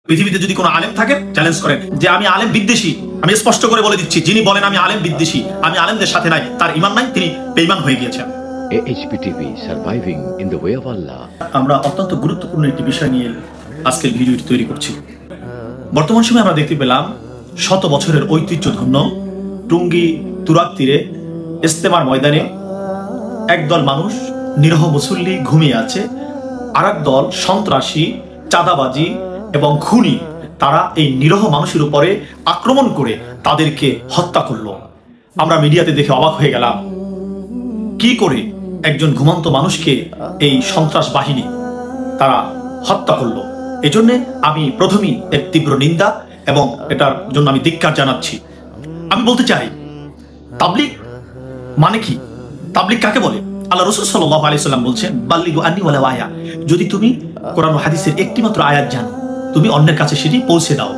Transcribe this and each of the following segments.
পৃথিবীতে যদি কোনো আলেম থাকে চ্যালেঞ্জ করেন যে আমি আলেম বিদ্বেষী, আমি স্পষ্ট করে বলে দিচ্ছি, যিনি বলেন আমি আলেম বিদ্বেষী, আমি আলেমদের সাথে নাই, তার ঈমান নাই, তিনি বেঈমান হয়ে গিয়েছেন। AHPTV surviving in the way of Allah. আমরা অত্যন্ত গুরুত্বপূর্ণ একটি বিষয় নিয়ে আজকের ভিডিওটি তৈরি করছি। বর্তমান সময়ে আমরা দেখতে পেলাম শত বছরের ঐতিহ্যধন্য টুঙ্গি তুরাগ তীরে ইস্তেমার ময়দানে একদল মানুষ নিরহ মুসল্লি ঘুমিয়ে আছে, আর এক দল সন্ত্রাসী, চাঁদাবাজি এবং খুনি তারা এই নিরহ মানুষের উপরে আক্রমণ করে তাদেরকে হত্যা করলো। আমরা মিডিয়াতে দেখে অবাক হয়ে গেলাম, কি করে একজন ঘুমন্ত মানুষকে এই সন্ত্রাস বাহিনী তারা হত্যা করলো। এজন্য আমি প্রথমেই এর তীব্র নিন্দা এবং এটার জন্য আমি ধিক্কার জানাচ্ছি। আমি বলতে চাই, তাবলীগ মানে কি? তাবলীগ কাকে বলে? আল্লাহ রাসূল সাল্লাল্লাহু আলাইহি সাল্লাম বলছেন, বাল্লিগু আন্নী ওয়ালাউ আয়া, যদি তুমি কোরআন ও হাদিসের একটি মাত্র আয়াত জানো, তুমি অন্যের কাছে সেটি পৌঁছে দাও।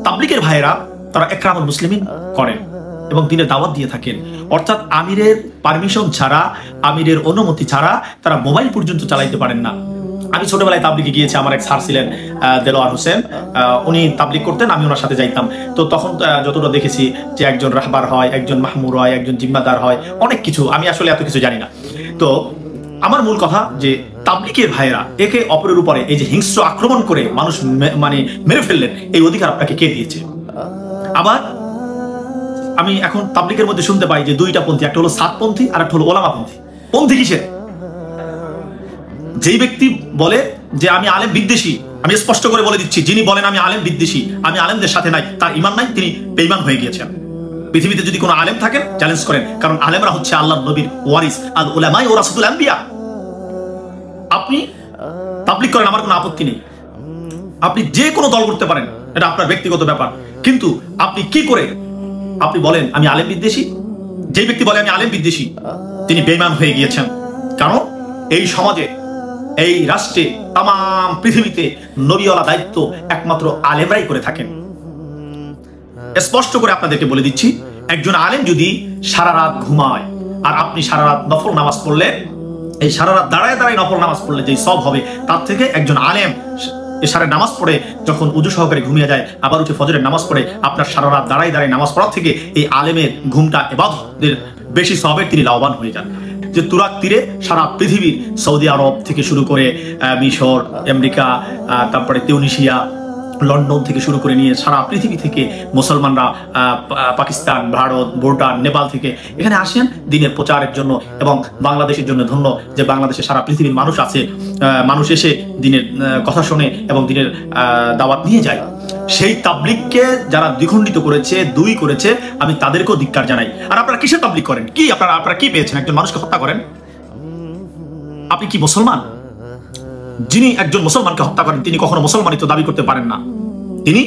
তাবলীগের ভাইয়েরা তারা ইকরামুল মুসলিমিন করেন এবং দিনের দাওয়াত দিয়ে থাকেন, অর্থাৎ আমিরের পারমিশন ছাড়া, আমিরের অনুমতি ছাড়া তারা মোবাইল পর্যন্ত চালাইতে পারেন না। আমি ছোটবেলায় তাবলীগে গিয়েছি, আমার এক স্যার ছিলেন দেলোয়ার হোসেন, উনি তাবলীগ করতেন, আমি ওনার সাথে যাইতাম। তো তখন যতটা দেখেছি যে একজন রাহবার হয়, একজন মাহমুর হয়, একজন জিম্মাদার হয়, অনেক কিছু, আমি আসলে এত কিছু জানি না। তো আমার মূল কথা যে তাবলীগের ভাইয়েরা একে অপরের উপরে এই যে হিংস্র আক্রমণ করে মানুষ মানে মেরে ফেললেন, এই অধিকার আপনাকে কে দিয়েছে? আবার আমি এখন তাবলীগের মধ্যে শুনতে পাই যে দুইটা পন্থী, একটা হলো সাতপন্থী আর একটা হলো ওলামাপন্থী। পন্থী কিসের? যেই ব্যক্তি বলে যে আমি আলেম বিদ্বেষী, আমি স্পষ্ট করে বলে দিচ্ছি, যিনি বলেন আমি আলেম বিদ্বেষী, আমি আলেমদের সাথে নাই, তার ঈমান নাই, তিনি বেঈমান হয়ে গিয়েছেন। পৃথিবীতে যদি কোনো আলেম থাকেন চ্যালেঞ্জ করেন, কারণ আলেমরা হচ্ছে আল্লাহর নবীর ওয়ারিস, আল উলামায়ে ওয়ারাসাতুল আম্বিয়া। আপনি তাবলীগ করেন, আমার কোনো আপত্তি নেই, আপনি যে কোনো দল করতে পারেন, এটা আপনার ব্যক্তিগত ব্যাপার, কিন্তু আপনি কি করে আপনি বলেন আমি আলেম বিদ্বেষী? যে ব্যক্তি বলে আমি আলেম বিদ্বেষী, তিনি বেঈমান হয়ে গিয়েছেন। কারণ এই সমাজে, এই রাষ্ট্রে, তাম পৃথিবীতে নবীওয়ালা দায়িত্ব একমাত্র আলেমরাই করে থাকেন। স্পষ্ট করে আপনাদেরকে বলে দিচ্ছি, একজন আলেম যদি সারা রাত ঘুমায় আর আপনি সারা রাত নফল নামাজ পড়লে, এই সারা রাত দাঁড়ায় দাঁড়ায় নফল নামাজ পড়লে যে সব হবে, তার থেকে একজন আলেম এশারের নামাজ পড়ে যখন উযু সহকারে ঘুমিয়ে যায়, আবার উঠে ফজরের নামাজ পড়ে, আপনার সারা রাত দাঁড়ায় দাঁড়ায় নামাজ পড়ার থেকে এই আলেমের ঘুমটা ইবাদতের বেশি সওয়াবের তিনি লাভবান হয়ে যান। যে তুরাগ তীরে সারা পৃথিবীর সৌদি আরব থেকে শুরু করে মিশর, আমেরিকা, তারপরে তিউনিসিয়া, লন্ডন থেকে শুরু করে নিয়ে সারা পৃথিবী থেকে মুসলমানরা, পাকিস্তান, ভারত, ভুটান, নেপাল থেকে এখানে আসেন দিনের প্রচারের জন্য। এবং বাংলাদেশের জন্য ধন্য যে বাংলাদেশে সারা পৃথিবীর মানুষ আছে, মানুষ এসে দিনের কথা শোনে এবং দিনের দাওয়াত নিয়ে যায়। সেই তাবলীগকে যারা দ্বিখণ্ডিত করেছে, দুই করেছে, আমি তাদেরকেও ধিক্কার জানাই। আর আপনারা কিসের তাবলীগ করেন? কি আপনারা কি পেয়েছেন? একজন মানুষকে হত্যা করেন? আপনি কি মুসলমান? যিনি একজন মুসলমানকে হত্যা করেন, তিনি কখনো মুসলমানিত্ব দাবি করতে পারেন না, তিনি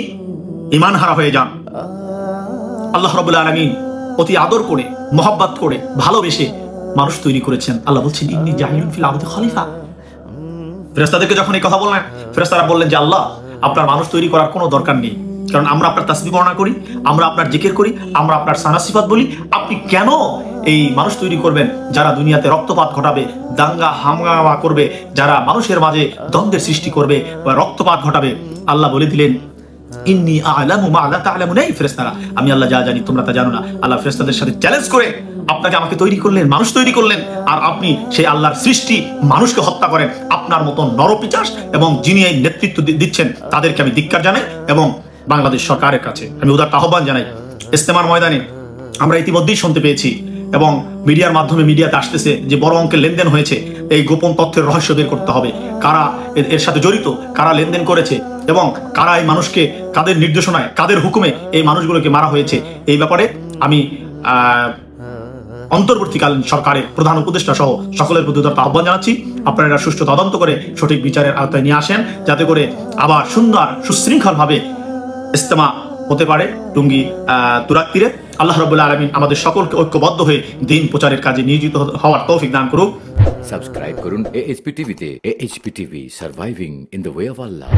ঈমান হারা হয়ে যান। আল্লাহ রাব্বুল আলামিন অতি আদর করে, মহব্বত করে, ভালোবেসে মানুষ তৈরি করেছেন। আল্লাহ বলছেন, ইন্নী জাইলুন ফিল আরদি খলিফা। ফেরেশতাদেরকে যখন এই কথা বললেন, ফেরেশতারা বললেন যে আল্লাহ, আপনার মানুষ তৈরি করার কোনো দরকার নেই, কারণ আমরা আপনার তাসবিহ বর্ণনা করি, আমরা আপনার জিকির করি, আমরা আপনার সানা সিফাত বলি। আপনি কেন এই মানুষ তৈরি করবেন যারা দুনিয়াতে রক্তপাত ঘটাবে, দাঙ্গা হাঙ্গামা করবে, যারা মানুষের মাঝে দ্বন্দ্বের সৃষ্টি করবে বা রক্তপাত ঘটাবে? আল্লাহ বলে দিলেন, ইন্নী আ'লামু মা লা তা'লামুন। এই ফেরেশতারা, আমি আল্লাহ যা জানি তোমরা তা জানো না। আল্লাহ ফেরেশতাদের সাথে চ্যালেঞ্জ করে আপনাকে আমাকে তৈরি করলেন, মানুষ তৈরি করলেন, আর আপনি সেই আল্লাহর সৃষ্টি মানুষকে হত্যা করেন। আপনার মতো নরপিচাস এবং যিনি এই নেতৃত্ব দিচ্ছেন, তাদেরকে আমি ধিক্কার জানাই এবং বাংলাদেশ সরকারের কাছে আমি উদাত্ত আহ্বান জানাই। ইস্তেমার ময়দানে আমরা ইতিমধ্যেই শুনতে পেয়েছি এবং মিডিয়ার মাধ্যমে মিডিয়াতে আসতেছে যে বড় অঙ্কের লেনদেন হয়েছে। এই গোপন তথ্যের রহস্য বের করতে হবে, কারা এর সাথে জড়িত, কারা লেনদেন করেছে এবং কারা এই মানুষকে, কাদের নির্দেশনায়, কাদের হুকুমে এই মানুষগুলোকে মারা হয়েছে। এই ব্যাপারে আমি অন্তর্বর্তীকালীন সরকারের প্রধান উপদেষ্টা সহ সকলের প্রতি উদাত্ত আহ্বান জানাচ্ছি, আপনারা এটা সুষ্ঠু তদন্ত করে সঠিক বিচারের আওতায় নিয়ে আসেন, যাতে করে আবার সুন্দর সুশৃঙ্খলভাবে ইস্তেমা হতে পারে টুঙ্গি তুরাগ তীরে। আল্লাহ রাব্বুল আলামিন আমাদের সকলকে ঐক্যবদ্ধ হয়ে দ্বীন প্রচারের কাজে নিয়োজিত হওয়ার তৌফিক দান করুক। সাবস্ক্রাইব করুন AHPTV তে। AHPTV surviving in the way of Allah.